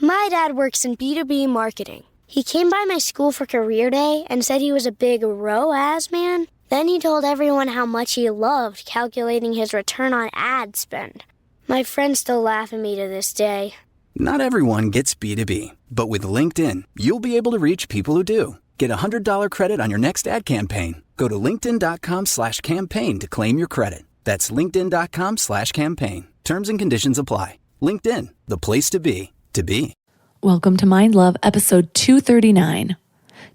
My dad works in B2B marketing. He came by my school for career day and said he was a big ROAS man. Then he told everyone how much he loved calculating his return on ad spend. My friends still laugh at me to this day. Not everyone gets B2B, but with LinkedIn, you'll be able to reach people who do. Get a $100 credit on your next ad campaign. Go to linkedin.com/campaign to claim your credit. That's linkedin.com/campaign. Terms and conditions apply. LinkedIn, the place to be, to be. Welcome to Mind Love, episode 239.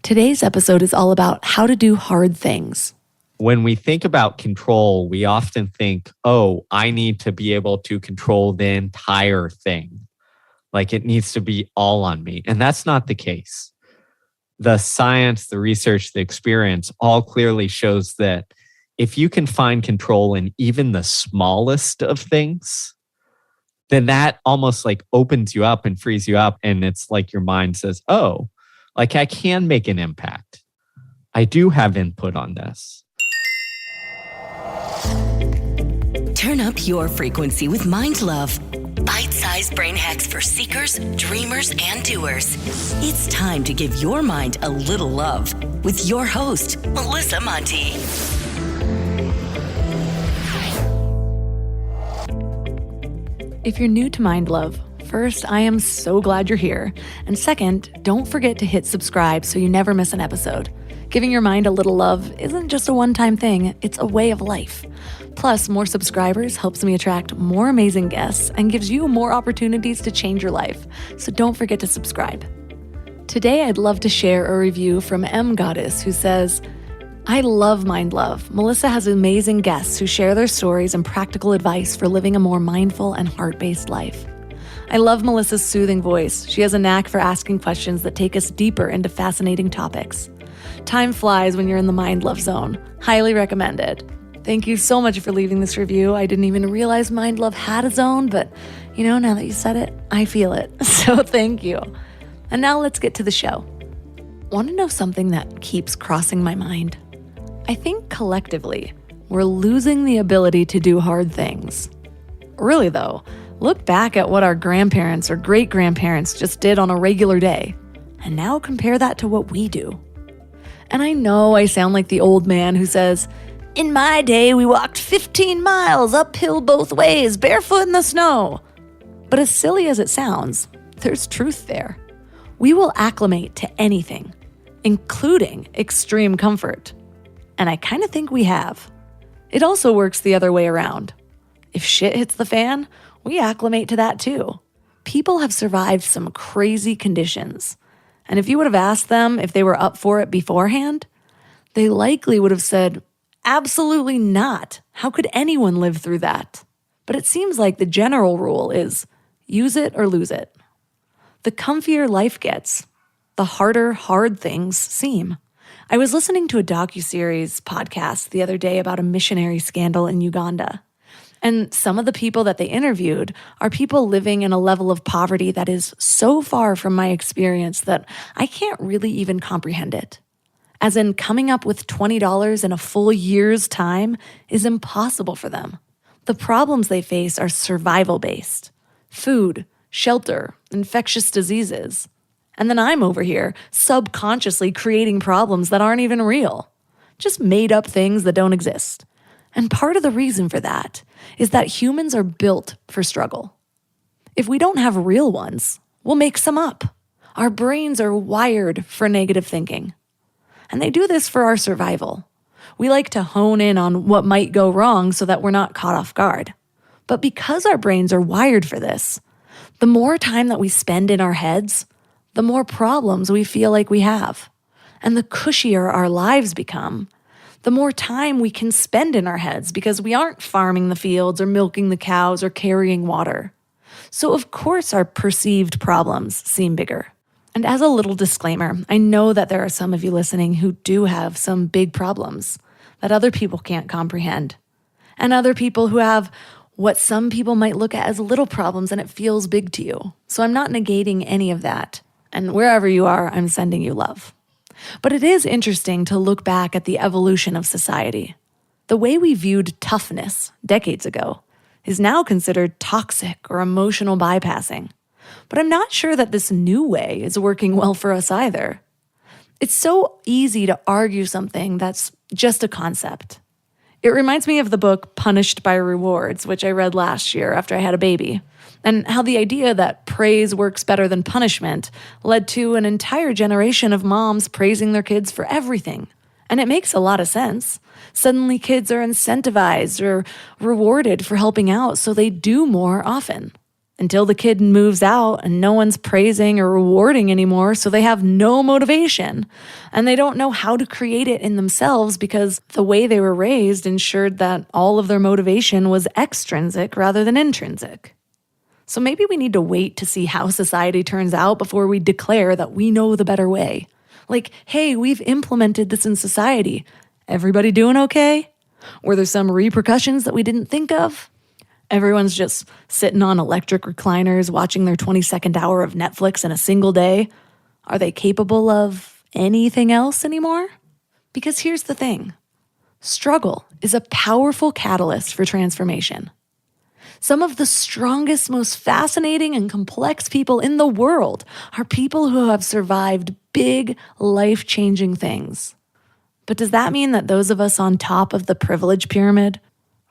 Today's episode is all about how to do hard things. When we think about control, we often think, oh, I need to be able to control the entire thing. Like it needs to be all on me. And that's not the case. The science, the research, the experience all clearly shows that if you can find control in even the smallest of things, then that almost like opens you up and frees you up. And it's like your mind says, oh, like I can make an impact. I do have input on this. Turn up your frequency with Mind Love. Bite-sized brain hacks for seekers, dreamers, and doers. It's time to give your mind a little love with your host, Melissa Monti. If you're new to Mind Love, first, I am so glad you're here. And second, don't forget to hit subscribe so you never miss an episode. Giving your mind a little love isn't just a one-time thing, it's a way of life. Plus, more subscribers helps me attract more amazing guests and gives you more opportunities to change your life. So don't forget to subscribe. Today, I'd love to share a review from M Goddess who says, I love Mind Love. Melissa has amazing guests who share their stories and practical advice for living a more mindful and heart-based life. I love Melissa's soothing voice. She has a knack for asking questions that take us deeper into fascinating topics. Time flies when you're in the Mind Love zone. Highly recommended. Thank you so much for leaving this review. I didn't even realize Mind Love had a zone, but now that you said it, I feel it. So thank you. And now let's get to the show. Want to know something that keeps crossing my mind? I think collectively, we're losing the ability to do hard things. Really though, look back at what our grandparents or great-grandparents just did on a regular day, and now compare that to what we do. And I know I sound like the old man who says, in my day, we walked 15 miles uphill both ways, barefoot in the snow. But as silly as it sounds, there's truth there. We will acclimate to anything, including extreme comfort. And I kind of think we have. It also works the other way around. If shit hits the fan, we acclimate to that too. People have survived some crazy conditions. And if you would have asked them if they were up for it beforehand, they likely would have said, absolutely not. How could anyone live through that? But it seems like the general rule is use it or lose it. The comfier life gets, the harder hard things seem. I was listening to a docuseries podcast the other day about a missionary scandal in Uganda. And some of the people that they interviewed are people living in a level of poverty that is so far from my experience that I can't really even comprehend it. As in, coming up with $20 in a full year's time is impossible for them. The problems they face are survival-based. Food, shelter, infectious diseases. And then I'm over here subconsciously creating problems that aren't even real. Just made up things that don't exist. And part of the reason for that is that humans are built for struggle. If we don't have real ones, we'll make some up. Our brains are wired for negative thinking. And they do this for our survival. We like to hone in on what might go wrong so that we're not caught off guard. But because our brains are wired for this, the more time that we spend in our heads, the more problems we feel like we have. And the cushier our lives become, the more time we can spend in our heads because we aren't farming the fields or milking the cows or carrying water. So of course our perceived problems seem bigger. And as a little disclaimer, I know that there are some of you listening who do have some big problems that other people can't comprehend. And other people who have what some people might look at as little problems and it feels big to you. So I'm not negating any of that. And wherever you are, I'm sending you love. But it is interesting to look back at the evolution of society. The way we viewed toughness decades ago is now considered toxic or emotional bypassing. But I'm not sure that this new way is working well for us either. It's so easy to argue something that's just a concept. It reminds me of the book Punished by Rewards, which I read last year after I had a baby, and how the idea that praise works better than punishment led to an entire generation of moms praising their kids for everything. And it makes a lot of sense. Suddenly kids are incentivized or rewarded for helping out, so they do more often. Until the kid moves out and no one's praising or rewarding anymore, so they have no motivation. And they don't know how to create it in themselves because the way they were raised ensured that all of their motivation was extrinsic rather than intrinsic. So maybe we need to wait to see how society turns out before we declare that we know the better way. Like, hey, we've implemented this in society. Everybody doing okay? Were there some repercussions that we didn't think of? Everyone's just sitting on electric recliners watching their 22nd hour of Netflix in a single day. Are they capable of anything else anymore? Because here's the thing. Struggle is a powerful catalyst for transformation. Some of the strongest, most fascinating and complex people in the world are people who have survived big, life-changing things. But does that mean that those of us on top of the privilege pyramid,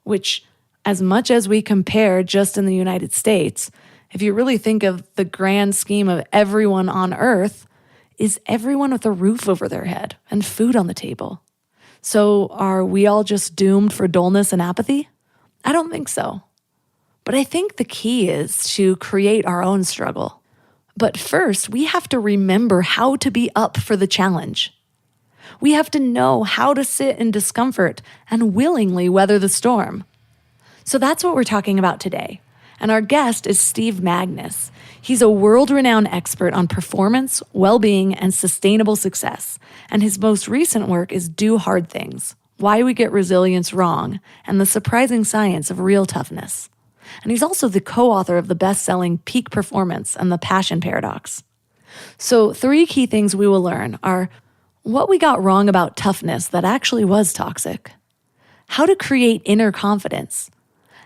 which as much as we compare just in the United States, if you really think of the grand scheme of everyone on Earth, is everyone with a roof over their head and food on the table? So are we all just doomed for dullness and apathy? I don't think so. But I think the key is to create our own struggle. But first, we have to remember how to be up for the challenge. We have to know how to sit in discomfort and willingly weather the storm. So that's what we're talking about today. And our guest is Steve Magness. He's a world-renowned expert on performance, well-being, and sustainable success. And his most recent work is Do Hard Things: Why We Get Resilience Wrong and the Surprising Science of Real Toughness. And he's also the co-author of the best-selling Peak Performance and the Passion Paradox. So 3 key things we will learn are what we got wrong about toughness that actually was toxic, how to create inner confidence,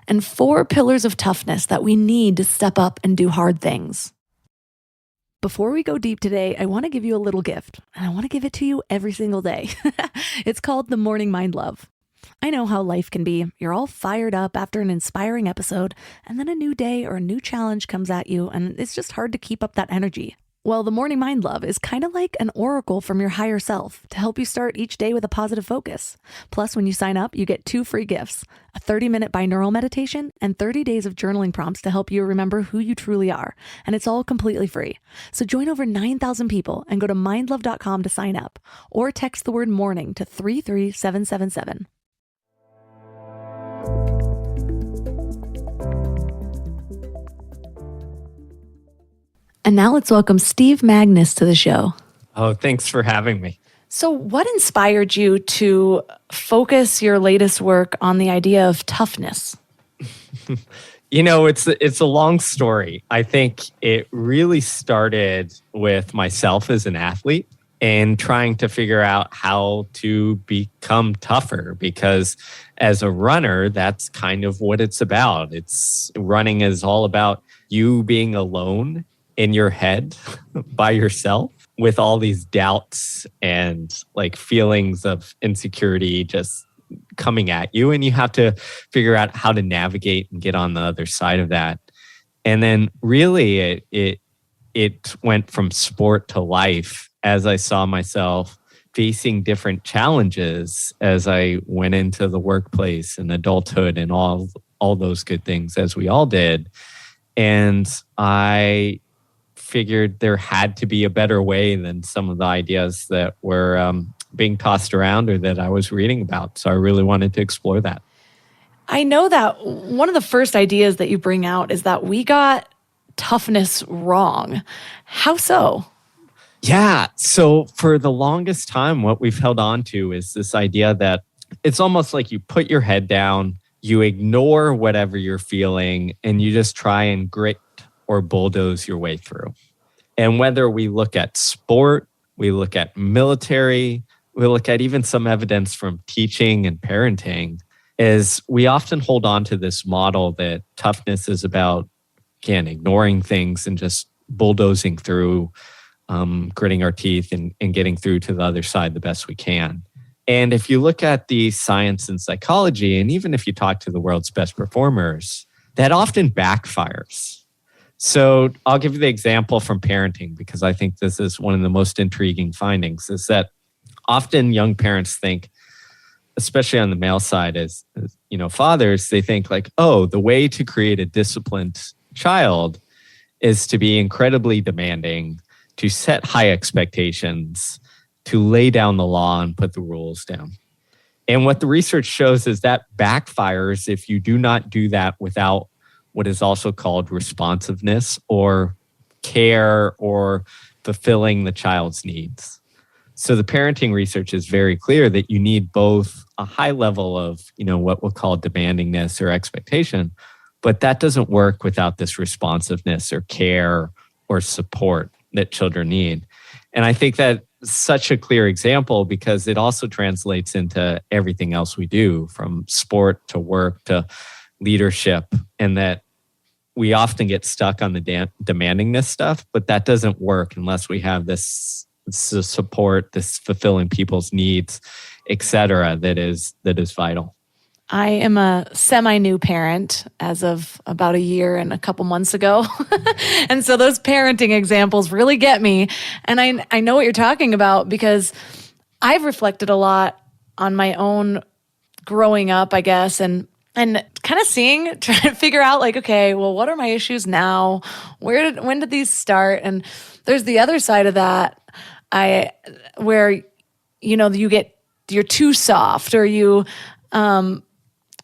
and 4 pillars of toughness that we need to step up and do hard things. Before we go deep today, I want to give you a little gift, and I want to give it to you every single day. It's called the Morning Mind Love. I know how life can be. You're all fired up after an inspiring episode, and then a new day or a new challenge comes at you, and it's just hard to keep up that energy. Well, the Morning Mind Love is kind of like an oracle from your higher self to help you start each day with a positive focus. Plus, when you sign up, you get 2 free gifts, a 30-minute binaural meditation and 30 days of journaling prompts to help you remember who you truly are. And it's all completely free. So join over 9,000 people and go to mindlove.com to sign up or text the word morning to 33777. And now let's welcome Steve Magness to the show. Oh, thanks for having me. So what inspired you to focus your latest work on the idea of toughness? It's a long story. I think it really started with myself as an athlete and trying to figure out how to become tougher, because as a runner, that's kind of what it's about. Running is all about you being alone in your head by yourself with all these doubts and like feelings of insecurity just coming at you. And you have to figure out how to navigate and get on the other side of that. And then really it went from sport to life as I saw myself facing different challenges as I went into the workplace and adulthood and all those good things, as we all did. And I figured there had to be a better way than some of the ideas that were being tossed around or that I was reading about. So I really wanted to explore that. I know that one of the first ideas that you bring out is that we got toughness wrong. How so? Yeah. So for the longest time, what we've held on to is this idea that it's almost like you put your head down, you ignore whatever you're feeling, and you just try and grit or bulldoze your way through. And whether we look at sport, we look at military, we look at even some evidence from teaching and parenting, is we often hold on to this model that toughness is about again, ignoring things and just bulldozing through, gritting our teeth and getting through to the other side the best we can. And if you look at the science and psychology, and even if you talk to the world's best performers, that often backfires. So I'll give you the example from parenting, because I think this is one of the most intriguing findings, is that often young parents think, especially on the male side as fathers, they think like, oh, the way to create a disciplined child is to be incredibly demanding, to set high expectations, to lay down the law and put the rules down. And what the research shows is that backfires if you do not do that without what is also called responsiveness or care or fulfilling the child's needs. So the parenting research is very clear that you need both a high level of, what we'll call demandingness or expectation, but that doesn't work without this responsiveness or care or support that children need. And I think that's such a clear example because it also translates into everything else we do, from sport to work to leadership, and that we often get stuck on the demandingness stuff, but that doesn't work unless we have this support, this fulfilling people's needs, et cetera, that is vital. I am a semi-new parent as of about a year and a couple months ago. And so those parenting examples really get me. And I know what you're talking about because I've reflected a lot on my own growing up, I guess, and kind of trying to figure out like, okay, well, what are my issues now? When did these start? And there's the other side of that, where you're too soft, or you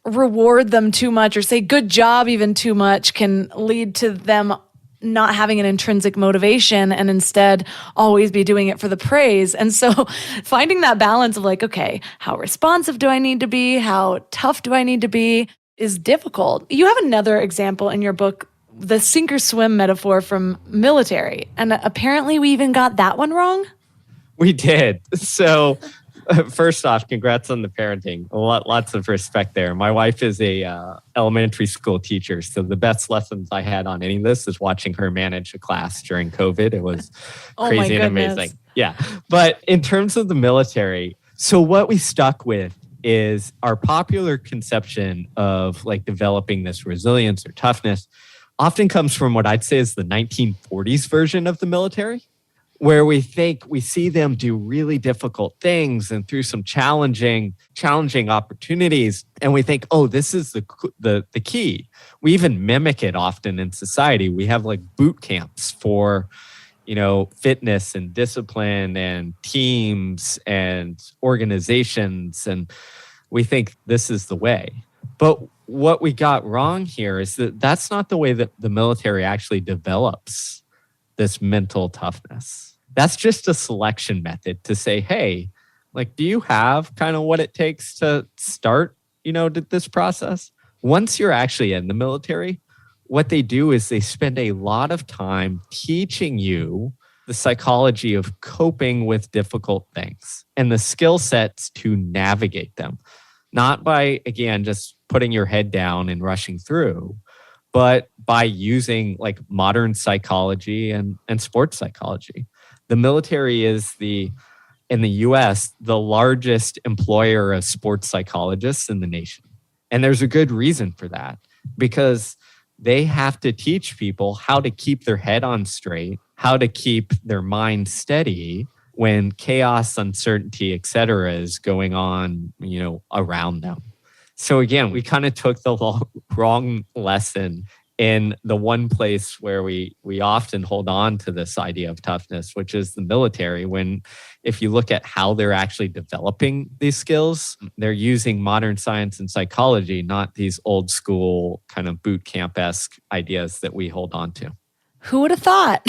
reward them too much, or say good job even too much, can lead to them not having an intrinsic motivation and instead always be doing it for the praise. And so finding that balance of like, okay, how responsive do I need to be? How tough do I need to be is difficult. You have another example in your book, the sink or swim metaphor from military. And apparently we even got that one wrong. We did. So first off, congrats on the parenting. Lots of respect there. My wife is a elementary school teacher, so the best lessons I had on any of this is watching her manage a class during COVID. It was crazy and amazing. Yeah. But in terms of the military, so what we stuck with is our popular conception of like developing this resilience or toughness often comes from what I'd say is the 1940s version of the military, where we see them do really difficult things and through some challenging opportunities. And we think, oh, this is the key. We even mimic it often in society. We have like boot camps for, fitness and discipline and teams and organizations. And we think this is the way. But what we got wrong here is that that's not the way that the military actually develops this mental toughness. That's just a selection method to say, hey, like, do you have kind of what it takes to start, this process? Once you're actually in the military, what they do is they spend a lot of time teaching you the psychology of coping with difficult things and the skill sets to navigate them. Not by, again, just putting your head down and rushing through, but by using like modern psychology and sports psychology. The military is in the US, the largest employer of sports psychologists in the nation. And there's a good reason for that, because they have to teach people how to keep their head on straight, how to keep their mind steady when chaos, uncertainty, et cetera, is going on, around them. So again, we kind of took the wrong lesson in the one place where we often hold on to this idea of toughness, which is the military, when if you look at how they're actually developing these skills, they're using modern science and psychology, not these old school kind of boot camp-esque ideas that we hold on to. Who would have thought?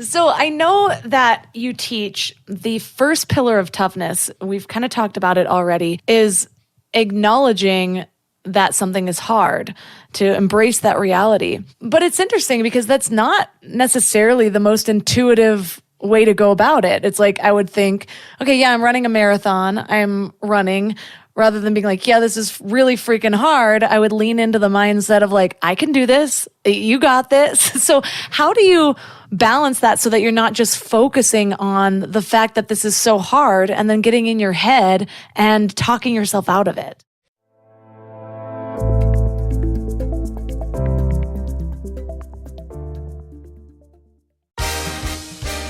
So I know that you teach the first pillar of toughness, we've kind of talked about it already, is acknowledging that something is hard, to embrace that reality. But it's interesting because that's not necessarily the most intuitive way to go about it. It's like I would think, okay, yeah, I'm running a marathon. I'm running. rather than being like, yeah, this is really freaking hard, I would lean into the mindset of like, I can do this. You got this. So how do you balance that so that you're not just focusing on the fact that this is so hard and then getting in your head and talking yourself out of it?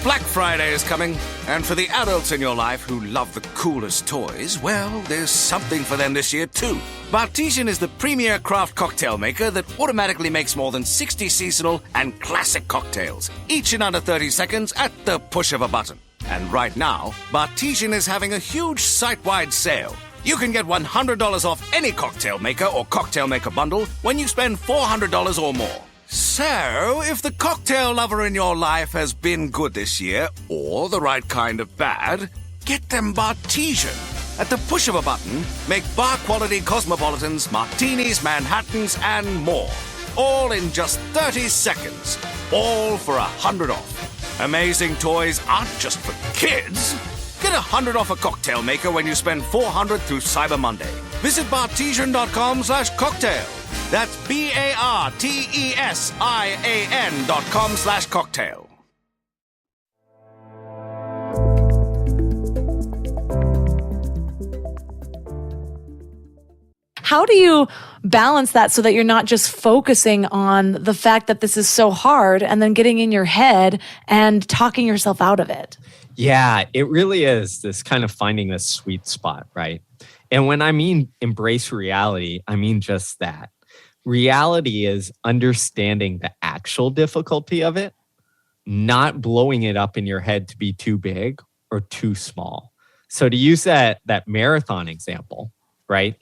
Black Friday is coming, and for the adults in your life who love the coolest toys, well, there's something for them this year too. Bartesian is the premier craft cocktail maker that automatically makes more than 60 seasonal and classic cocktails, each in under 30 seconds at the push of a button. And right now, Bartesian is having a huge site-wide sale. You can get $100 off any cocktail maker or cocktail maker bundle when you spend $400 or more. So, if the cocktail lover in your life has been good this year, or the right kind of bad, get them Bartesian. At the push of a button, make bar-quality cosmopolitans, martinis, Manhattans, and more. All in just 30 seconds. All for $100 off. Amazing toys aren't just for kids. Get $100 off a cocktail maker when you spend $400 through Cyber Monday. Visit bartesian.com/cocktail. That's BARTESIAN.com/cocktail. How do you balance that so that you're not just focusing on the fact that this is so hard and then getting in your head and talking yourself out of it? Yeah, it really is this kind of finding this sweet spot, right? And when I mean embrace reality, I mean just that. Reality is understanding the actual difficulty of it, not blowing it up in your head to be too big or too small. So to use that marathon example, right,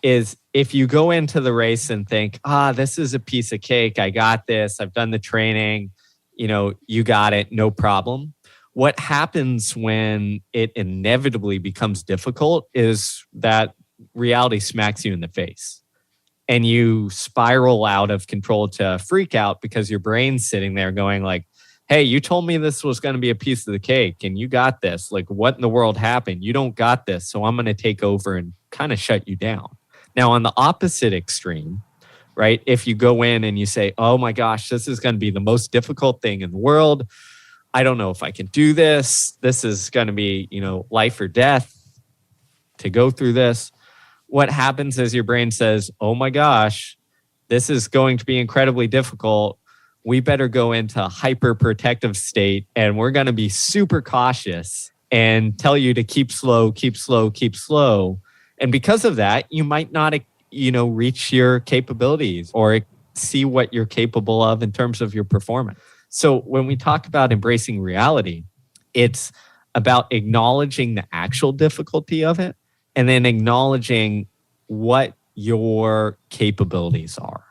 is if you go into the race and think, this is a piece of cake, I got this, I've done the training, you got it, no problem. What happens when it inevitably becomes difficult is that reality smacks you in the face. And you spiral out of control to freak out because your brain's sitting there going like, hey, you told me this was going to be a piece of the cake and you got this. Like, what in the world happened? You don't got this. So I'm going to take over and kind of shut you down. Now, on the opposite extreme, right, if you go in and you say, oh my gosh, this is going to be the most difficult thing in the world. I don't know if I can do this. This is going to be, life or death to go through this. What happens is your brain says, oh my gosh, this is going to be incredibly difficult. We better go into a hyper protective state and we're going to be super cautious and tell you to keep slow, keep slow, keep slow. And because of that, you might not, reach your capabilities or see what you're capable of in terms of your performance. So when we talk about embracing reality, it's about acknowledging the actual difficulty of it and then acknowledging what your capabilities are.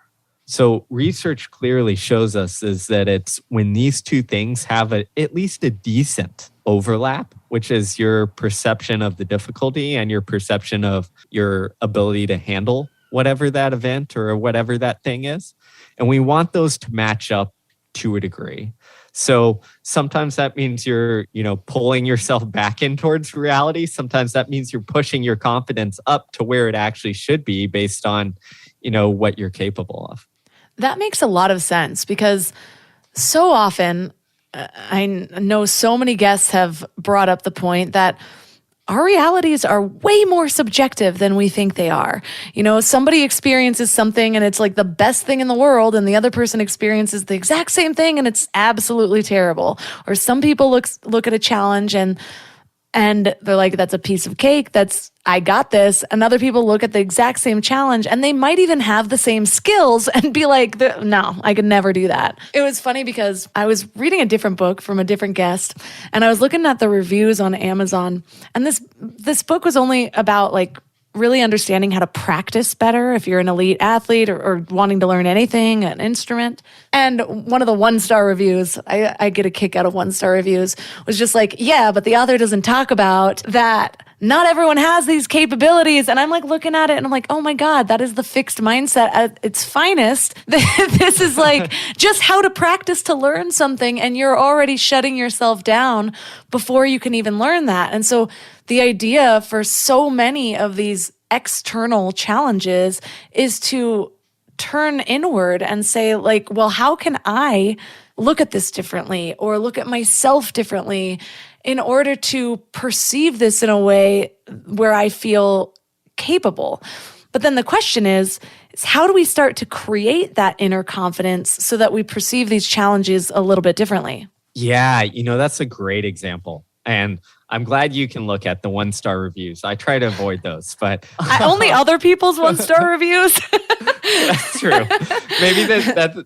So research clearly shows us is that it's when these two things have at least a decent overlap, which is your perception of the difficulty and your perception of your ability to handle whatever that event or whatever that thing is. And we want those to match up to a degree. So sometimes that means you're, pulling yourself back in towards reality. Sometimes that means you're pushing your confidence up to where it actually should be based on, what you're capable of. That makes a lot of sense because so often I know so many guests have brought up the point that our realities are way more subjective than we think they are. Somebody experiences something and it's like the best thing in the world, and the other person experiences the exact same thing and it's absolutely terrible. Or some people look at a challenge and they're like, that's a piece of cake. I got this. And other people look at the exact same challenge and they might even have the same skills and be like, no, I could never do that. It was funny because I was reading a different book from a different guest and I was looking at the reviews on Amazon. And this book was only about like really understanding how to practice better if you're an elite athlete or wanting to learn anything, an instrument. And one of the 1-star reviews, I get a kick out of 1-star reviews, was just like, yeah, but the author doesn't talk about that not everyone has these capabilities. And I'm like looking at it and I'm like, oh my God, that is the fixed mindset at its finest. This is like just how to practice to learn something. And you're already shutting yourself down before you can even learn that. And so the idea for so many of these external challenges is to turn inward and say like, well, how can I look at this differently or look at myself differently in order to perceive this in a way where I feel capable? But then the question is how do we start to create that inner confidence so that we perceive these challenges a little bit differently? Yeah, that's a great example. And I'm glad you can look at the 1-star reviews. I try to avoid those, but only other people's 1-star reviews. That's true. Maybe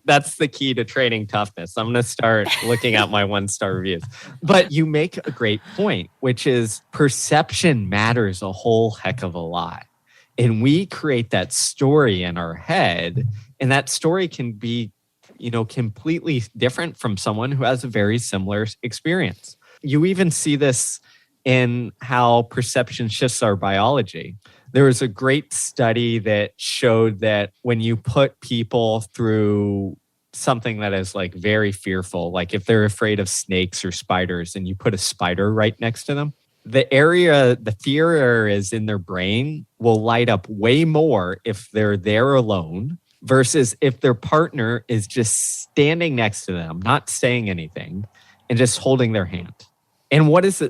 that's the key to training toughness. I'm going to start looking at my 1-star reviews. But you make a great point, which is perception matters a whole heck of a lot. And we create that story in our head, and that story can be, completely different from someone who has a very similar experience. You even see this in how perception shifts our biology. There was a great study that showed that when you put people through something that is like very fearful, like if they're afraid of snakes or spiders and you put a spider right next to them, the fear area is in their brain will light up way more if they're there alone versus if their partner is just standing next to them, not saying anything, and just holding their hand. And what does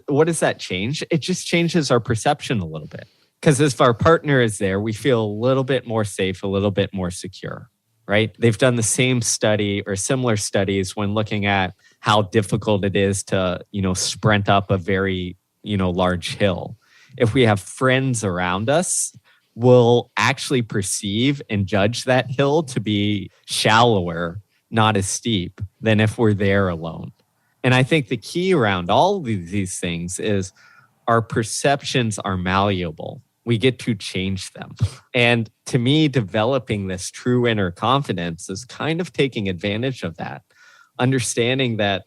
that change? It just changes our perception a little bit. Because if our partner is there, we feel a little bit more safe, a little bit more secure, right? They've done the same study or similar studies when looking at how difficult it is to, sprint up a very, large hill. If we have friends around us, we'll actually perceive and judge that hill to be shallower, not as steep than if we're there alone. And I think the key around all of these things is our perceptions are malleable. We get to change them. And to me, developing this true inner confidence is kind of taking advantage of that, understanding that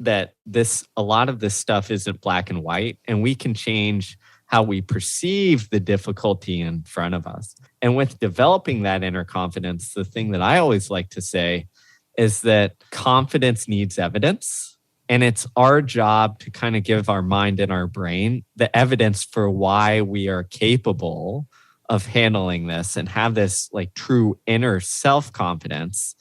a lot of this stuff isn't black and white, and we can change how we perceive the difficulty in front of us. And with developing that inner confidence, the thing that I always like to say is that confidence needs evidence. And it's our job to kind of give our mind and our brain the evidence for why we are capable of handling this and have this like true inner self-confidence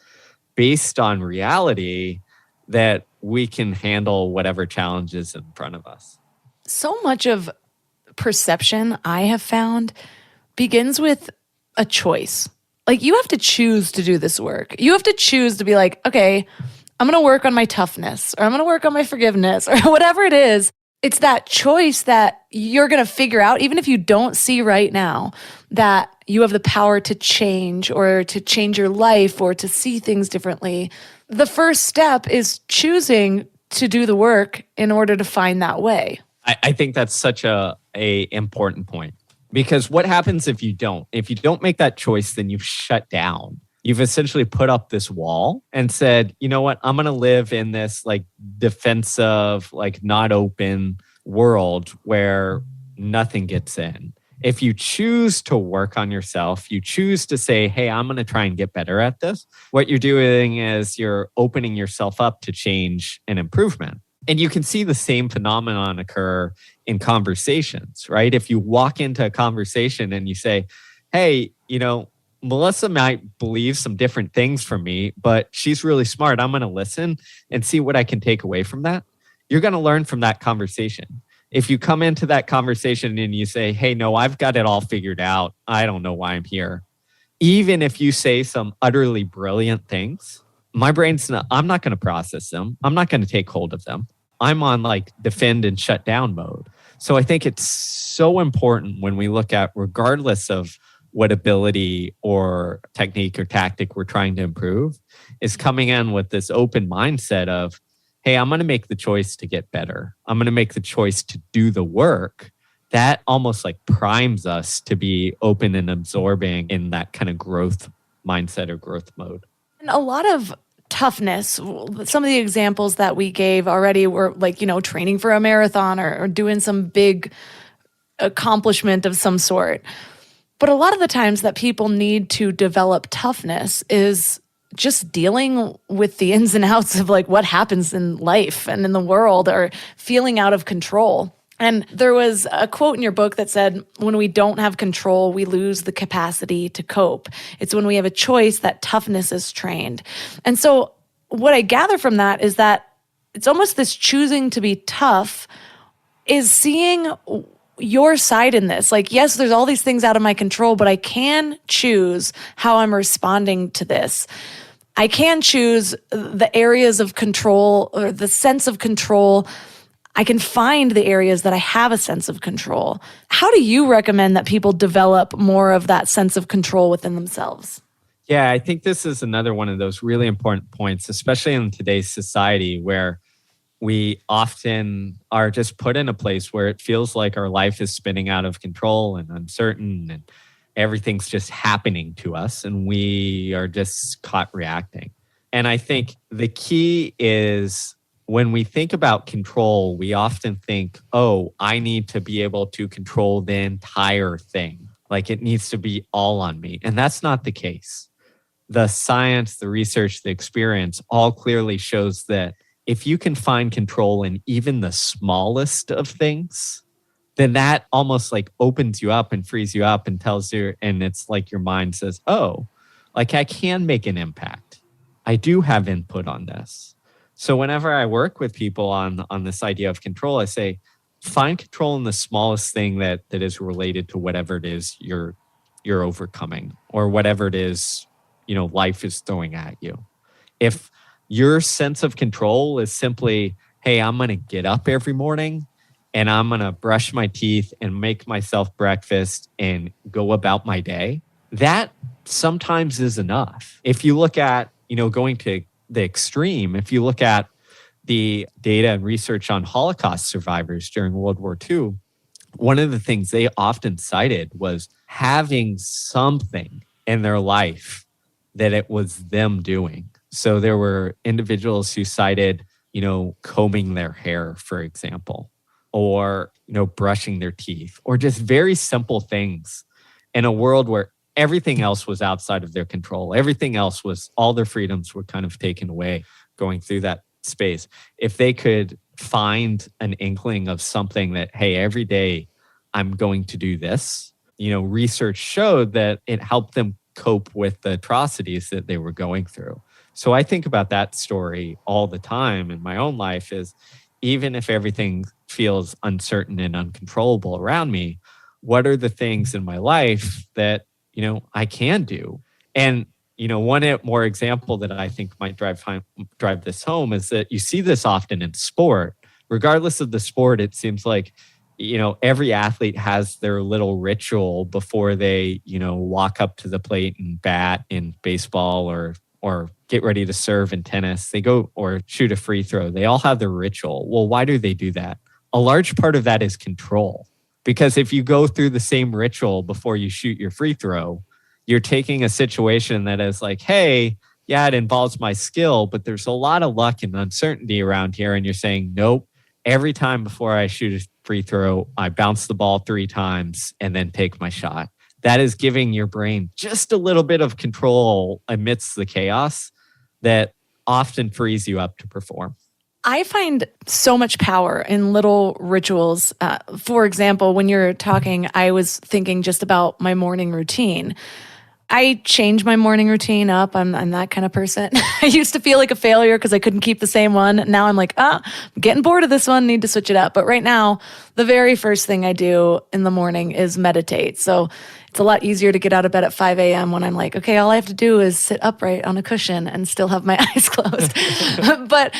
based on reality that we can handle whatever challenges in front of us. So much of perception, I have found, begins with a choice. Like you have to choose to do this work. You have to choose to be like, okay, I'm going to work on my toughness, or I'm going to work on my forgiveness, or whatever it is. It's that choice that you're going to figure out, even if you don't see right now, that you have the power to change or to change your life or to see things differently. The first step is choosing to do the work in order to find that way. I think that's such a important point, because what happens if you don't? If you don't make that choice, then you've shut down. You've essentially put up this wall and said, you know what, I'm going to live in this like defensive, like not open world where nothing gets in. If you choose to work on yourself, you choose to say, hey, I'm going to try and get better at this. What you're doing is you're opening yourself up to change and improvement. And you can see the same phenomenon occur in conversations, right? If you walk into a conversation and you say, hey, Melissa might believe some different things from me, but she's really smart. I'm going to listen and see what I can take away from that. You're going to learn from that conversation. If you come into that conversation and you say, hey, no, I've got it all figured out. I don't know why I'm here. Even if you say some utterly brilliant things, my brain's I'm not going to process them. I'm not going to take hold of them. I'm on like defend and shut down mode. So I think it's so important when we look at, regardless of what ability or technique or tactic we're trying to improve, is coming in with this open mindset of, hey, I'm going to make the choice to get better. I'm going to make the choice to do the work. That almost like primes us to be open and absorbing in that kind of growth mindset or growth mode. And a lot of toughness, some of the examples that we gave already were like, training for a marathon or doing some big accomplishment of some sort. But a lot of the times that people need to develop toughness is just dealing with the ins and outs of like what happens in life and in the world, or feeling out of control. And there was a quote in your book that said, when we don't have control, we lose the capacity to cope. It's when we have a choice that toughness is trained. And so what I gather from that is that it's almost this choosing to be tough is seeing your side in this. Like, yes, there's all these things out of my control, but I can choose how I'm responding to this. I can choose the areas of control or the sense of control. I can find the areas that I have a sense of control. How do you recommend that people develop more of that sense of control within themselves? Yeah, I think this is another one of those really important points, especially in today's society where we often are just put in a place where it feels like our life is spinning out of control and uncertain, and everything's just happening to us and we are just caught reacting. And I think the key is when we think about control, we often think, oh, I need to be able to control the entire thing. Like it needs to be all on me. And that's not the case. The science, the research, the experience all clearly shows that if you can find control in even the smallest of things, then that almost like opens you up and frees you up and tells you, and it's like your mind says, oh, like I can make an impact. I do have input on this. So whenever I work with people on this idea of control, I say, find control in the smallest thing that is related to whatever it is you're overcoming, or whatever it is, life is throwing at you. If your sense of control is simply, hey, I'm going to get up every morning and I'm going to brush my teeth and make myself breakfast and go about my day, that sometimes is enough. If you look at, going to the extreme, if you look at the data and research on Holocaust survivors during World War II, one of the things they often cited was having something in their life that it was them doing. So there were individuals who cited, combing their hair, for example, or, brushing their teeth, or just very simple things in a world where everything else was outside of their control. Everything else was, all their freedoms were kind of taken away going through that space. If they could find an inkling of something that, hey, every day I'm going to do this, research showed that it helped them cope with the atrocities that they were going through. So I think about that story all the time in my own life is, even if everything feels uncertain and uncontrollable around me, what are the things in my life that, I can do? And, one more example that I think might drive this home is that you see this often in sport. Regardless of the sport, it seems like, every athlete has their little ritual before they, walk up to the plate and bat in baseball or get ready to serve in tennis. They go or shoot a free throw. They all have their ritual. Well, why do they do that? A large part of that is control. Because if you go through the same ritual before you shoot your free throw, you're taking a situation that is like, hey, yeah, it involves my skill, but there's a lot of luck and uncertainty around here. And you're saying, nope, every time before I shoot a free throw, I bounce the ball 3 times and then take my shot. That is giving your brain just a little bit of control amidst the chaos that often frees you up to perform. I find so much power in little rituals. For example, when you're talking, I was thinking just about my morning routine. I change my morning routine up. I'm that kind of person. I used to feel like a failure because I couldn't keep the same one. Now I'm like, I'm getting bored of this one, need to switch it up. But right now, the very first thing I do in the morning is meditate. So it's a lot easier to get out of bed at 5 a.m. when I'm like, okay, all I have to do is sit upright on a cushion and still have my eyes closed. But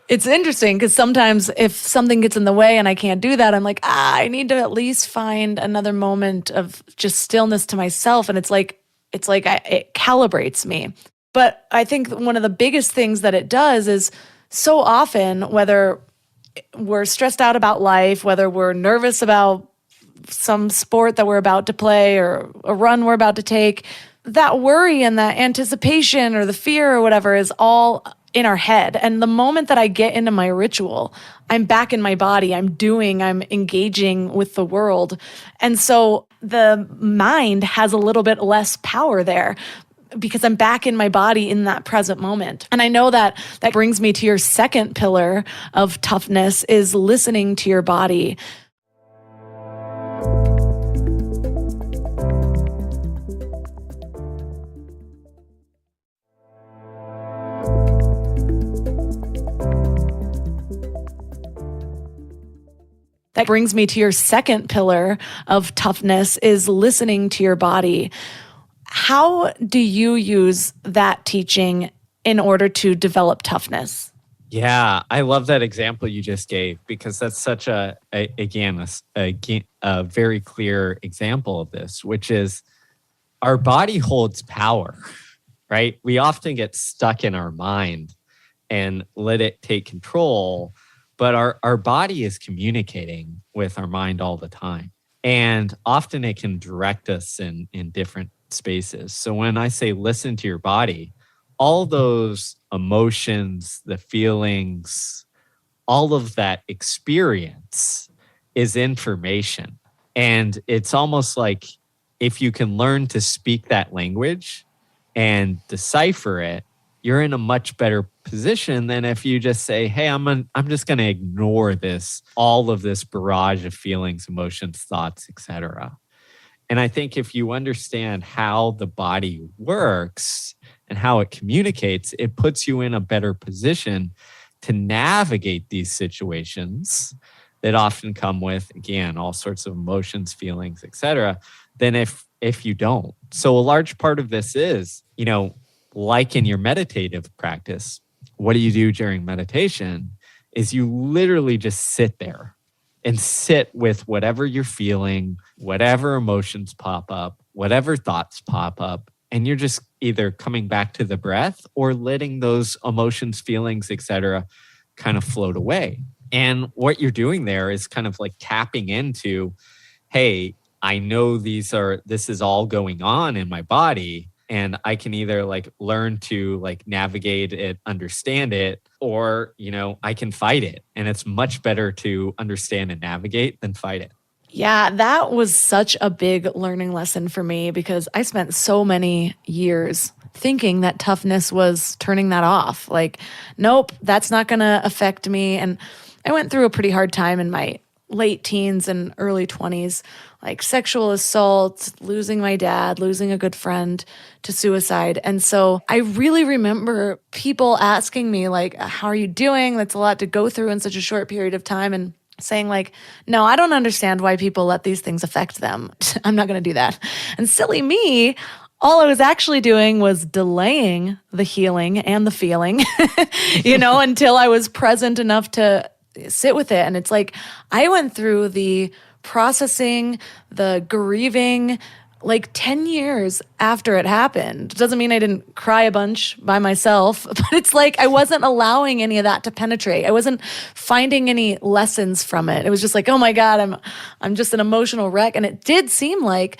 it's interesting because sometimes if something gets in the way and I can't do that, I'm like, I need to at least find another moment of just stillness to myself. And it's like it calibrates me. But I think one of the biggest things that it does is so often, whether we're stressed out about life, whether we're nervous about some sport that we're about to play or a run we're about to take, that worry and that anticipation or the fear or whatever is all in our head. And the moment that I get into my ritual, I'm back in my body, I'm engaging with the world. And so the mind has a little bit less power there because I'm back in my body in that present moment. And I know that brings me to your second pillar of toughness is listening to your body. That brings me to your second pillar of toughness is listening to your body. How do you use that teaching in order to develop toughness? Yeah, I love that example you just gave because that's such a very clear example of this, which is our body holds power, right? We often get stuck in our mind and let it take control, but our body is communicating with our mind all the time. And often it can direct us in different spaces. So when I say listen to your body, all those emotions, the feelings, all of that experience is information. And it's almost like if you can learn to speak that language and decipher it, you're in a much better position than if you just say, hey, I'm just going to ignore all of this barrage of feelings, emotions, thoughts, etc. And I think if you understand how the body works and how it communicates, it puts you in a better position to navigate these situations that often come with, again, all sorts of emotions, feelings, etc., than if you don't. So a large part of this is, like in your meditative practice, what do you do during meditation is you literally just sit there and sit with whatever you're feeling, whatever emotions pop up, whatever thoughts pop up, and you're just either coming back to the breath or letting those emotions, feelings, etc., kind of float away. And what you're doing there is kind of like tapping into, hey, I know this is all going on in my body, and I can either learn to navigate it, understand it, or, I can fight it. And it's much better to understand and navigate than fight it. Yeah, that was such a big learning lesson for me because I spent so many years thinking that toughness was turning that off. Nope, that's not going to affect me. And I went through a pretty hard time in my late teens and early 20s, sexual assault, losing my dad, losing a good friend to suicide. And so I really remember people asking me, how are you doing? That's a lot to go through in such a short period of time. And saying no, I don't understand why people let these things affect them. I'm not going to do that. And silly me, all I was actually doing was delaying the healing and the feeling, until I was present enough to sit with it. And it's I went through the processing, the grieving, 10 years after it happened. Doesn't mean I didn't cry a bunch by myself, but it's I wasn't allowing any of that to penetrate. I wasn't finding any lessons from it. It was just oh my God, I'm just an emotional wreck. And it did seem like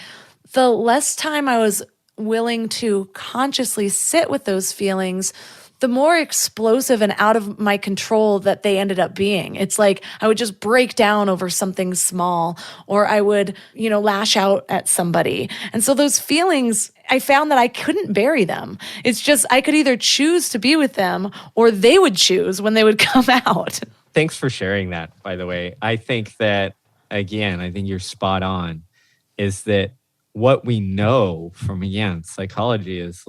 the less time I was willing to consciously sit with those feelings, the more explosive and out of my control that they ended up being. It's I would just break down over something small, or I would, lash out at somebody. And so those feelings, I found that I couldn't bury them. It's just, I could either choose to be with them or they would choose when they would come out. Thanks for sharing that, by the way. I think that, again, I think you're spot on, is that what we know from, again, psychology is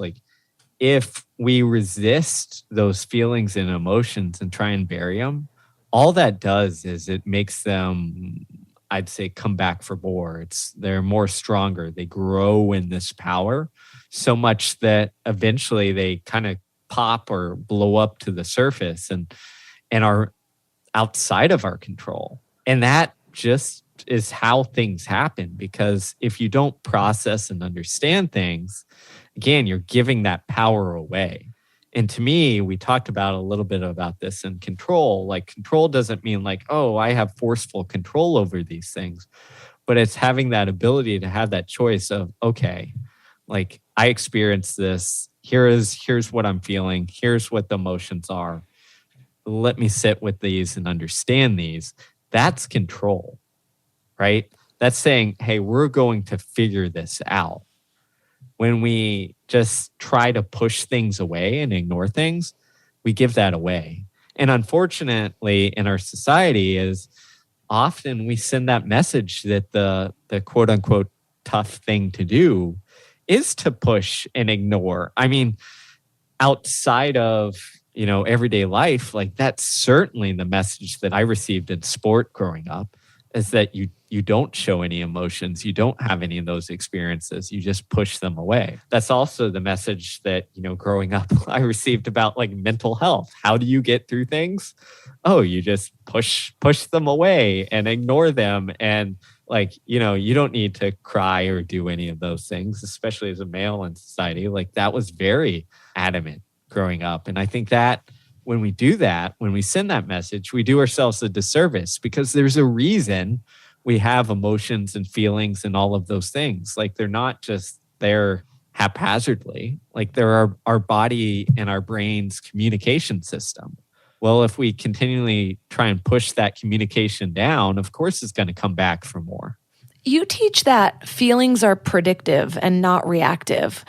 if we resist those feelings and emotions and try and bury them, all that does is it makes them, I'd say, come back for more. They're more stronger. They grow in this power so much that eventually they kind of pop or blow up to the surface and are outside of our control. And that just is how things happen, because if you don't process and understand things, again, you're giving that power away. And to me, we talked about a little bit about this in control. Control doesn't mean oh, I have forceful control over these things, but it's having that ability to have that choice of, okay, I experienced this. here's what I'm feeling. Here's what the emotions are. Let me sit with these and understand these. That's control, right? That's saying, hey, we're going to figure this out. When we just try to push things away and ignore things, we give that away. And unfortunately, in our society, is often we send that message that the quote unquote tough thing to do is to push and ignore. I mean, outside of, everyday life, like that's certainly the message that I received in sport growing up, is that you don't show any emotions. You don't have any of those experiences. You just push them away. That's also the message that, growing up, I received about like mental health. How do you get through things? Oh, you just push them away and ignore them. And like, you don't need to cry or do any of those things, especially as a male in society. Like that was very adamant growing up. And I think that when we do that, when we send that message, we do ourselves a disservice, because there's a reason we have emotions and feelings and all of those things. Like they're not just there haphazardly. Like they're our body and our brain's communication system. Well, if we continually try and push that communication down, of course it's going to come back for more. You teach that feelings are predictive and not reactive.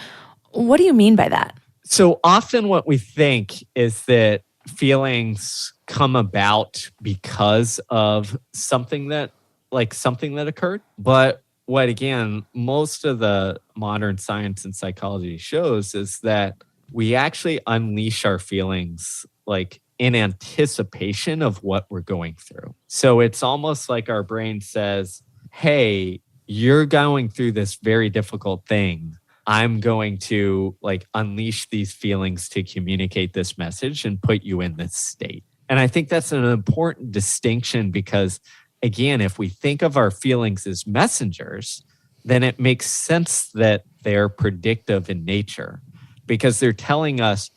What do you mean by that? So often what we think is that feelings come about because of something that occurred. But what, again, most of the modern science and psychology shows is that we actually unleash our feelings like in anticipation of what we're going through. So it's almost like our brain says, hey, you're going through this very difficult thing. I'm going to like unleash these feelings to communicate this message and put you in this state. And I think that's an important distinction, because again, if we think of our feelings as messengers, then it makes sense that they're predictive in nature, because they're telling us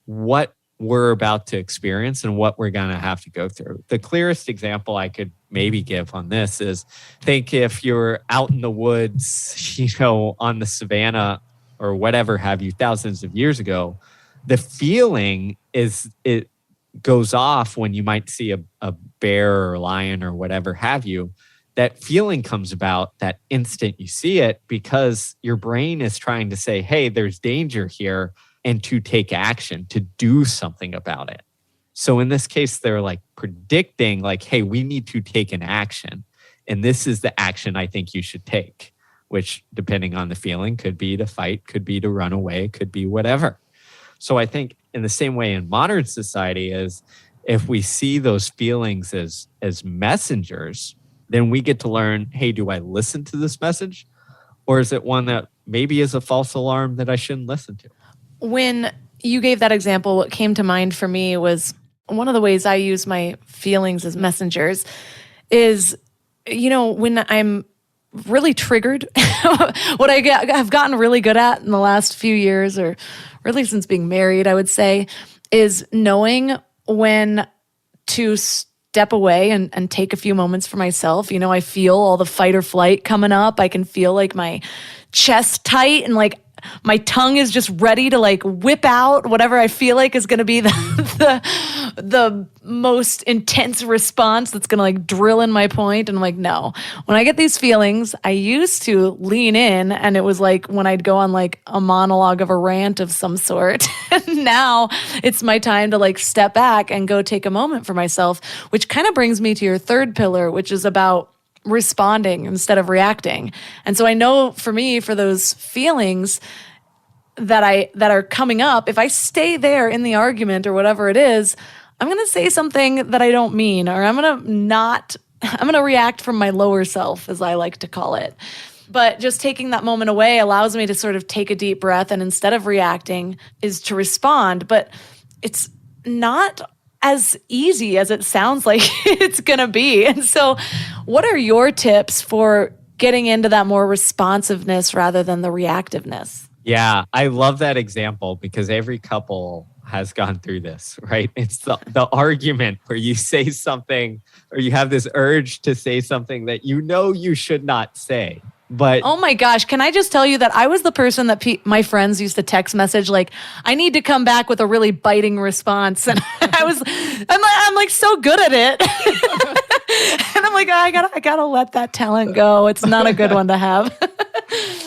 what we're about to experience and what we're going to have to go through. The clearest example I could maybe give on this is, think if you're out in the woods, on the savannah or whatever have you, thousands of years ago, the feeling it goes off when you might see a bear or lion or whatever have you. That feeling comes about that instant you see it, because your brain is trying to say, hey, there's danger here, and to take action, to do something about it. So in this case, they're like predicting like, hey, we need to take an action. And this is the action I think you should take, which depending on the feeling could be to fight, could be to run away, could be whatever. So I think in the same way in modern society is, if we see those feelings as messengers, then we get to learn, hey, do I listen to this message? Or is it one that maybe is a false alarm that I shouldn't listen to? When you gave that example, what came to mind for me was one of the ways I use my feelings as messengers is, when I'm really triggered, what I've gotten really good at in the last few years, or really since being married, I would say, is knowing when to step away and take a few moments for myself. I feel all the fight or flight coming up. I can feel like my chest tight and like my tongue is just ready to like whip out whatever I feel like is going to be the most intense response that's going to like drill in my point. And I'm like, no. When I get these feelings, I used to lean in, and it was like when I'd go on like a monologue of a rant of some sort. And now it's my time to like step back and go take a moment for myself, which kind of brings me to your third pillar, which is about responding instead of reacting. And so I know for me, for those feelings that are coming up, if I stay there in the argument or whatever it is, I'm going to say something that I don't mean, or I'm going to react from my lower self, as I like to call it. But just taking that moment away allows me to sort of take a deep breath, and instead of reacting is to respond. But it's not as easy as it sounds like it's going to be. And so what are your tips for getting into that more responsiveness rather than the reactiveness? Yeah, I love that example, because every couple has gone through this, right? It's the argument where you say something, or you have this urge to say something that you should not say. But Oh my gosh, can I just tell you that I was the person that my friends used to text message like, I need to come back with a really biting response. And I'm like so good at it. And I'm like, I gotta let that talent go. It's not a good one to have.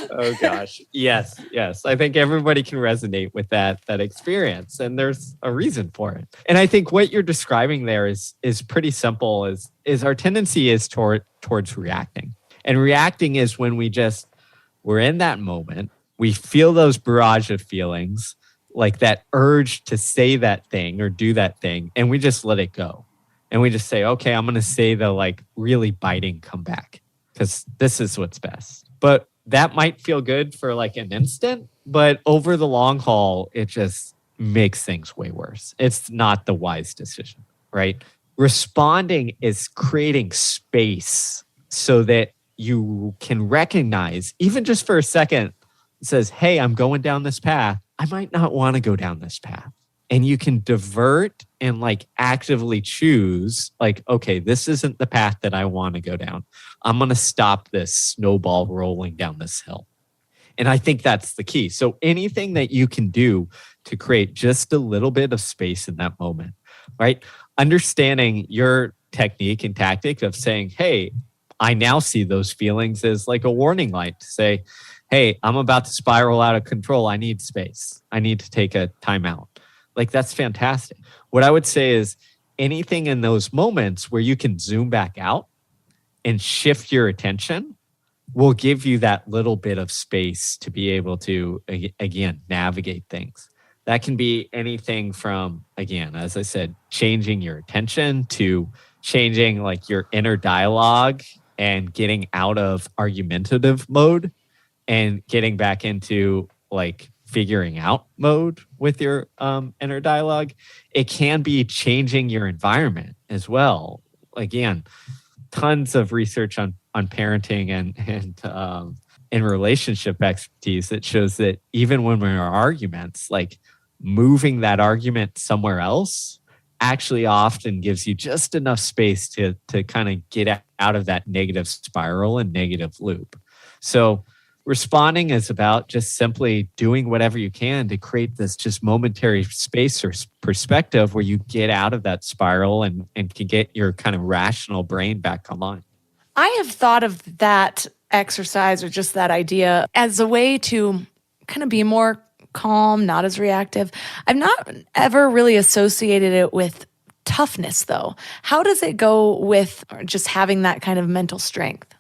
oh gosh. Yes. I think everybody can resonate with that experience, and there's a reason for it. And I think what you're describing there is pretty simple, is our tendency is towards reacting. And reacting is when we're in that moment, we feel those barrage of feelings, like that urge to say that thing or do that thing, and we just let it go. And we just say, okay, I'm going to say the like really biting comeback because this is what's best. But that might feel good for like an instant, but over the long haul, it just makes things way worse. It's not the wise decision, right? Responding is creating space so that you can recognize, even just for a second, it says, hey, I'm going down this path. I might not want to go down this path. And you can divert and like actively choose, like, okay, this isn't the path that I want to go down. I'm going to stop this snowball rolling down this hill. And I think that's the key. So anything that you can do to create just a little bit of space in that moment, right? Understanding your technique and tactic of saying, hey, I now see those feelings as like a warning light to say, hey, I'm about to spiral out of control. I need space. I need to take a timeout. Like, that's fantastic. What I would say is anything in those moments where you can zoom back out and shift your attention will give you that little bit of space to be able to, again, navigate things. That can be anything from, again, as I said, changing your attention to changing like your inner dialogue and getting out of argumentative mode and getting back into like figuring out mode with your inner dialogue. It can be changing your environment as well. Again, tons of research on parenting and relationship expertise that shows that even when we're in our arguments, like moving that argument somewhere else actually often gives you just enough space to kind of get out of that negative spiral and negative loop. So responding is about just simply doing whatever you can to create this just momentary space or perspective where you get out of that spiral and can get your kind of rational brain back online. I have thought of that exercise or just that idea as a way to kind of be more calm, not as reactive. I've not ever really associated it with toughness, though. How does it go with just having that kind of mental strength?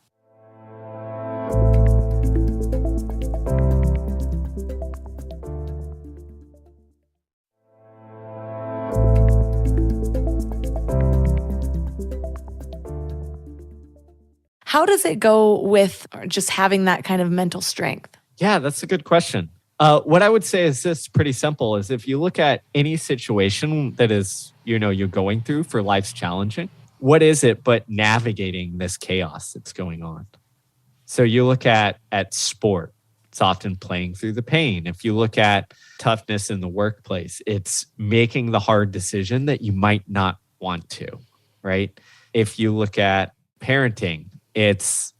How does it go with just having that kind of mental strength? Yeah, that's a good question. What I would say is this, pretty simple, is if you look at any situation that is, you're going through for life's challenging, what is it but navigating this chaos that's going on? So you look at sport, it's often playing through the pain. If you look at toughness in the workplace, it's making the hard decision that you might not want to, right? If you look at parenting, it's,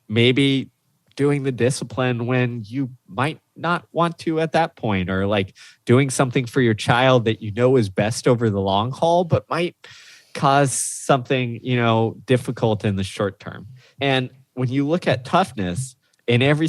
maybe doing the discipline when you might not want to at that point, or like doing something for your child that is best over the long haul, but might cause something, difficult in the short term. And when you look at toughness, in every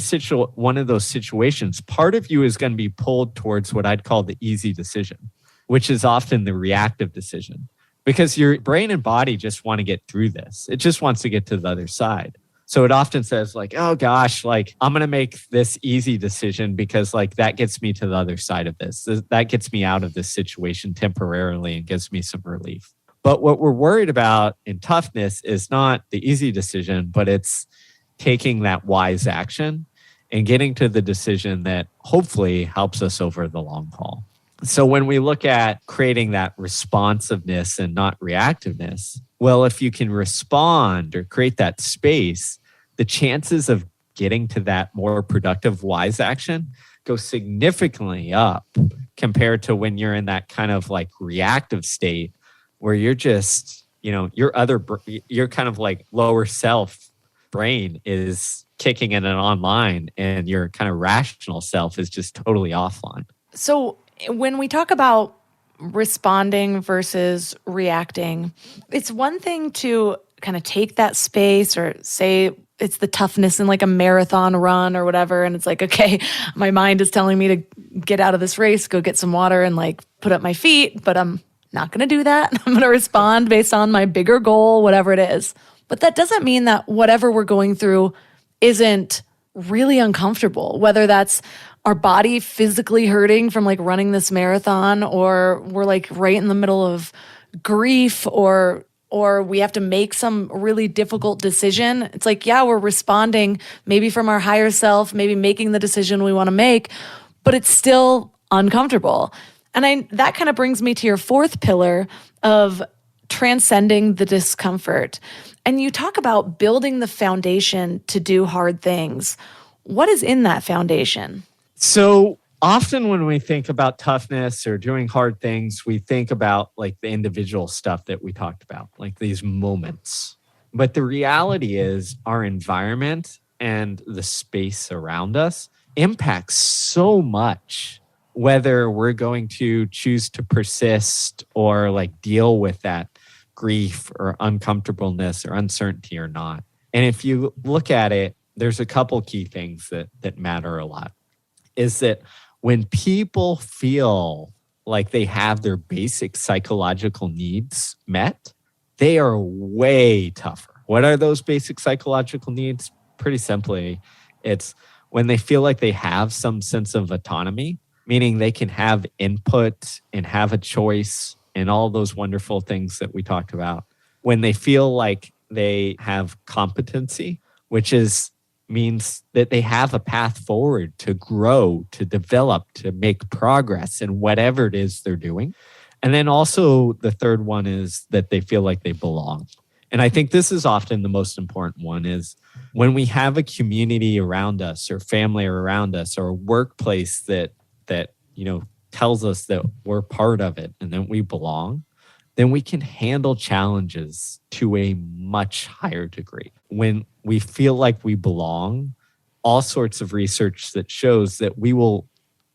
one of those situations, part of you is going to be pulled towards what I'd call the easy decision, which is often the reactive decision, because your brain and body just want to get through this. It just wants to get to the other side. So it often says like, oh gosh, like I'm going to make this easy decision because like that gets me to the other side of this. That gets me out of this situation temporarily and gives me some relief. But what we're worried about in toughness is not the easy decision, but it's taking that wise action and getting to the decision that hopefully helps us over the long haul. So when we look at creating that responsiveness and not reactiveness, well, if you can respond or create that space, the chances of getting to that more productive, wise action go significantly up compared to when you're in that kind of like reactive state where you're just, you're kind of like lower self brain is kicking in and online and your kind of rational self is just totally offline. So when we talk about responding versus reacting, it's one thing to kind of take that space, or say it's the toughness in like a marathon run or whatever. And it's like, okay, my mind is telling me to get out of this race, go get some water and like put up my feet, but I'm not going to do that. I'm going to respond based on my bigger goal, whatever it is. But that doesn't mean that whatever we're going through isn't really uncomfortable, whether that's our body physically hurting from like running this marathon, or we're like right in the middle of grief, or we have to make some really difficult decision. It's like, yeah, we're responding maybe from our higher self, maybe making the decision we want to make, but it's still uncomfortable. And that kind of brings me to your fourth pillar of transcending the discomfort. And you talk about building the foundation to do hard things. What is in that foundation? So often when we think about toughness or doing hard things, we think about like the individual stuff that we talked about, like these moments. But the reality is our environment and the space around us impacts so much, whether we're going to choose to persist or like deal with that grief or uncomfortableness or uncertainty or not. And if you look at it, there's a couple key things that matter a lot. Is that when people feel like they have their basic psychological needs met, they are way tougher. What are those basic psychological needs? Pretty simply, it's when they feel like they have some sense of autonomy, meaning they can have input and have a choice and all those wonderful things that we talked about. When they feel like they have competency, which means that they have a path forward to grow, to develop, to make progress in whatever it is they're doing. And then also the third one is that they feel like they belong. And I think this is often the most important one, is when we have a community around us or family around us or a workplace that tells us that we're part of it and that we belong, then we can handle challenges to a much higher degree. When we feel like we belong, all sorts of research that shows that we will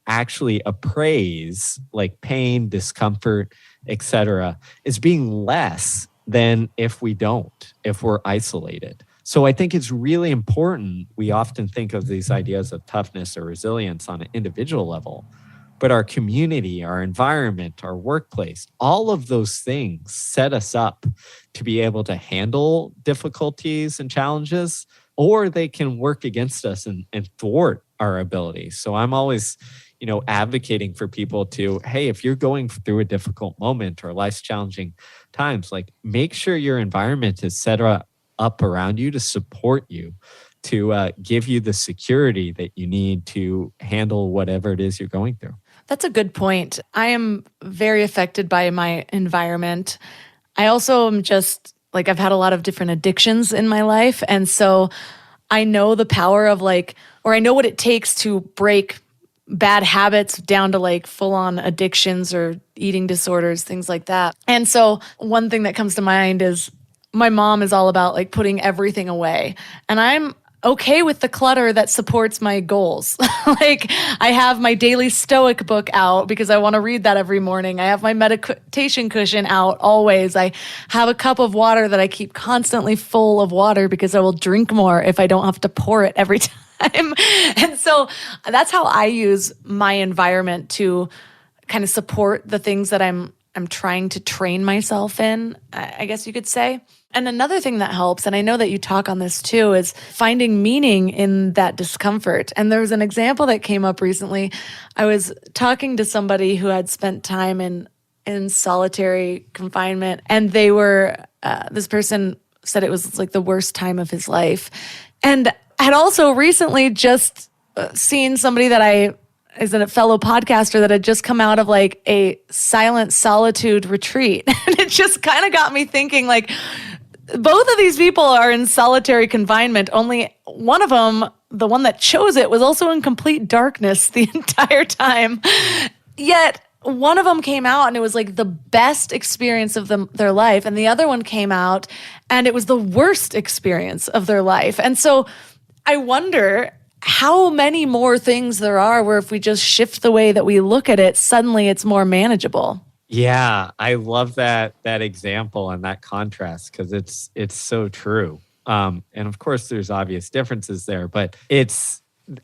actually appraise like pain, discomfort, etc., as being less than if we don't, if we're isolated. So I think it's really important. We often think of these ideas of toughness or resilience on an individual level, but our community, our environment, our workplace, all of those things set us up to be able to handle difficulties and challenges, or they can work against us and thwart our abilities. So I'm always, advocating for people to, hey, if you're going through a difficult moment or life's challenging times, like make sure your environment is set up around you to support you, to give you the security that you need to handle whatever it is you're going through. That's a good point. I am very affected by my environment. I also am just like, I've had a lot of different addictions in my life. And so I know the power of or I know what it takes to break bad habits down to like full-on addictions or eating disorders, things like that. And so one thing that comes to mind is my mom is all about like putting everything away. And I'm okay with the clutter that supports my goals. Like I have my daily Stoic book out because I want to read that every morning. I have my meditation cushion out always. I have a cup of water that I keep constantly full of water because I will drink more if I don't have to pour it every time. And so that's how I use my environment to kind of support the things that I'm trying to train myself in, I guess you could say. And another thing that helps, and I know that you talk on this too, is finding meaning in that discomfort. And there was an example that came up recently. I was talking to somebody who had spent time in solitary confinement, and they were, this person said it was like the worst time of his life. And I had also recently just seen somebody that is a fellow podcaster that had just come out of like a silent solitude retreat. And it just kind of got me thinking, like, both of these people are in solitary confinement. Only one of them, the one that chose it, was also in complete darkness the entire time. Yet one of them came out and it was like the best experience of their life. And the other one came out and it was the worst experience of their life. And so I wonder how many more things there are where if we just shift the way that we look at it, suddenly it's more manageable. Yeah, I love that example and that contrast because it's so true. And of course, there's obvious differences there, but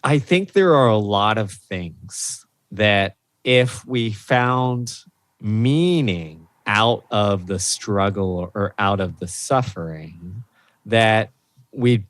I think there are a lot of things that if we found meaning out of the struggle or out of the suffering, that we'd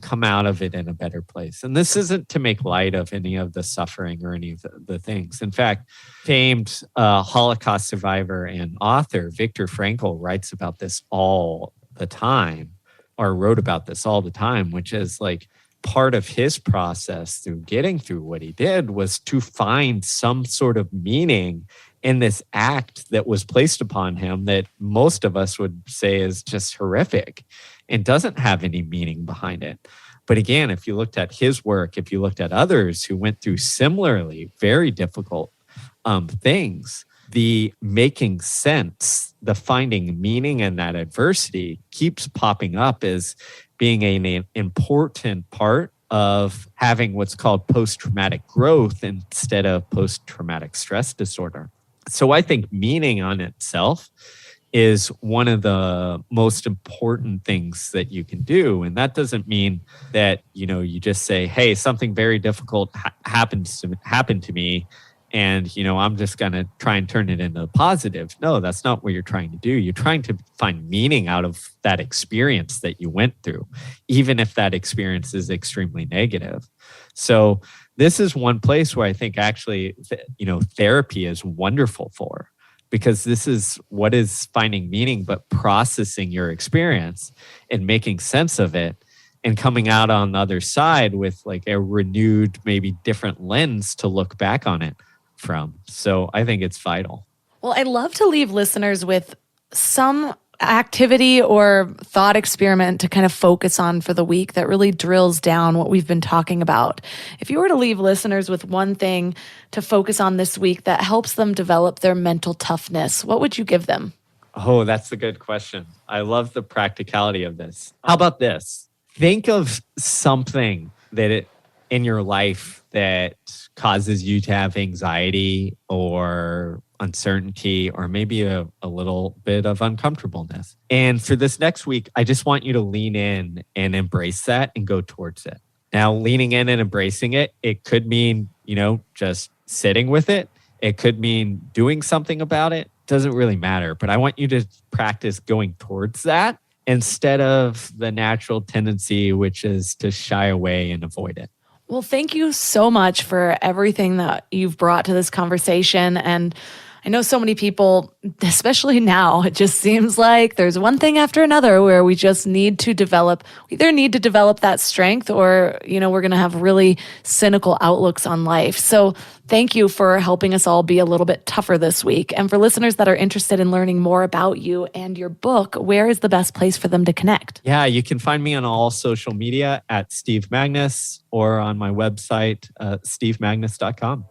come out of it in a better place. And this isn't to make light of any of the suffering or any of the things. In fact, famed Holocaust survivor and author Viktor Frankl writes about this all the time, or wrote about this all the time, which is like part of his process through getting through what he did was to find some sort of meaning in this act that was placed upon him that most of us would say is just horrific and doesn't have any meaning behind it. But again, if you looked at his work, if you looked at others who went through similarly very difficult things, the making sense, the finding meaning in that adversity keeps popping up as being an important part of having what's called post-traumatic growth instead of post-traumatic stress disorder. So I think meaning on itself is one of the most important things that you can do. And that doesn't mean that, you just say, hey, something very difficult happened to me. And, I'm just going to try and turn it into a positive. No, that's not what you're trying to do. You're trying to find meaning out of that experience that you went through, even if that experience is extremely negative. So this is one place where I think actually, therapy is wonderful for, because this is what is finding meaning, but processing your experience and making sense of it and coming out on the other side with like a renewed, maybe different lens to look back on it from. So I think it's vital. Well, I'd love to leave listeners with some activity or thought experiment to kind of focus on for the week that really drills down what we've been talking about. If you were to leave listeners with one thing to focus on this week that helps them develop their mental toughness, what would you give them? Oh, that's a good question. I love the practicality of this. How about this? Think of something in your life that causes you to have anxiety or uncertainty or maybe a little bit of uncomfortableness. And for this next week, I just want you to lean in and embrace that and go towards it. Now, leaning in and embracing it, it could mean, just sitting with it. It could mean doing something about it. Doesn't really matter. But I want you to practice going towards that instead of the natural tendency, which is to shy away and avoid it. Well, thank you so much for everything that you've brought to this conversation. And I know so many people, especially now, it just seems like there's one thing after another where we just need to develop that strength or, we're going to have really cynical outlooks on life. So thank you for helping us all be a little bit tougher this week. And for listeners that are interested in learning more about you and your book, where is the best place for them to connect? Yeah, you can find me on all social media at Steve Magness or on my website, stevemagness.com.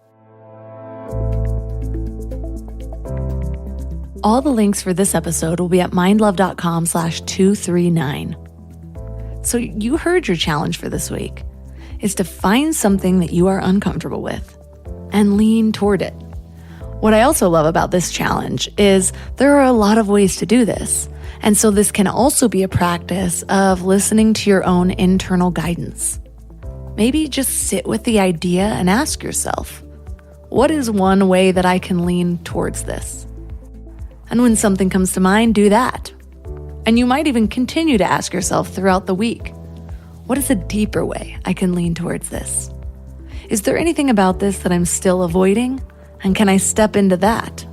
All the links for this episode will be at mindlove.com/239. So you heard your challenge for this week is to find something that you are uncomfortable with and lean toward it. What I also love about this challenge is there are a lot of ways to do this. And so this can also be a practice of listening to your own internal guidance. Maybe just sit with the idea and ask yourself, what is one way that I can lean towards this? And when something comes to mind, do that. And you might even continue to ask yourself throughout the week, what is a deeper way I can lean towards this? Is there anything about this that I'm still avoiding? And can I step into that?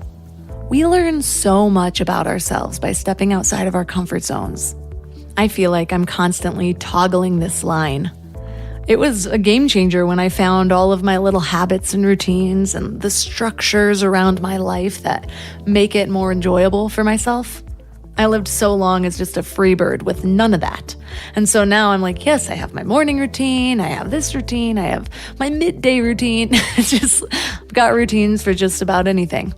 We learn so much about ourselves by stepping outside of our comfort zones. I feel like I'm constantly toggling this line. It was a game changer when I found all of my little habits and routines and the structures around my life that make it more enjoyable for myself. I lived so long as just a free bird with none of that. And so now I'm like, yes, I have my morning routine. I have this routine. I have my midday routine. I've got routines for just about anything.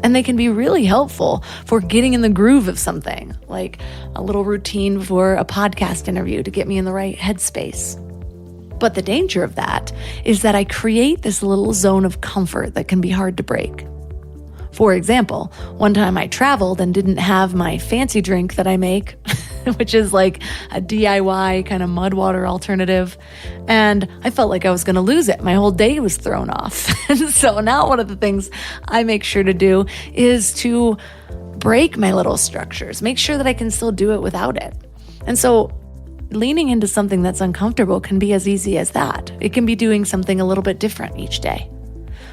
And they can be really helpful for getting in the groove of something, like a little routine before a podcast interview to get me in the right headspace. But the danger of that is that I create this little zone of comfort that can be hard to break. For example, one time I traveled and didn't have my fancy drink that I make, which is like a DIY kind of mud water alternative. And I felt like I was going to lose it. My whole day was thrown off. And so now one of the things I make sure to do is to break my little structures, make sure that I can still do it without it. And so leaning into something that's uncomfortable can be as easy as that. It can be doing something a little bit different each day.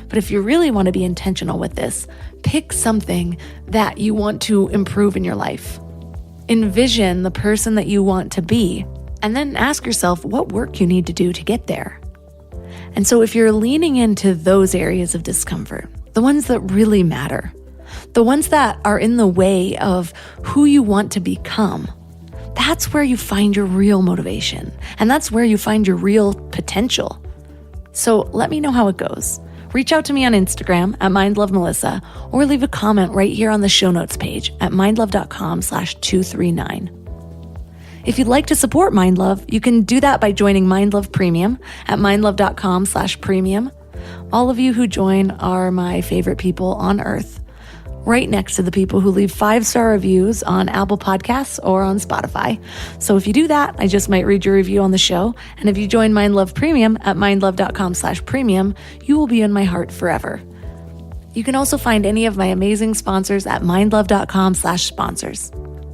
But if you really want to be intentional with this, pick something that you want to improve in your life. Envision the person that you want to be, and then ask yourself what work you need to do to get there. And so if you're leaning into those areas of discomfort, the ones that really matter, the ones that are in the way of who you want to become, that's where you find your real motivation, and that's where you find your real potential. So let me know how it goes. Reach out to me on Instagram at mindlovemelissa, or leave a comment right here on the show notes page at mindlove.com/239. If you'd like to support Mindlove, you can do that by joining Mindlove Premium at mindlove.com/premium. All of you who join are my favorite people on earth, right next to the people who leave 5-star reviews on Apple Podcasts or on Spotify. So if you do that, I just might read your review on the show. And if you join Mindlove Premium at mindlove.com/premium, you will be in my heart forever. You can also find any of my amazing sponsors at mindlove.com/sponsors.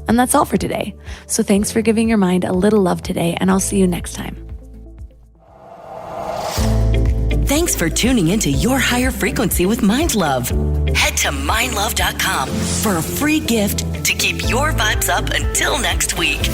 And that's all for today. So thanks for giving your mind a little love today, and I'll see you next time. Thanks for tuning into Your Higher Frequency with Mind Love. Head to mindlove.com for a free gift to keep your vibes up until next week.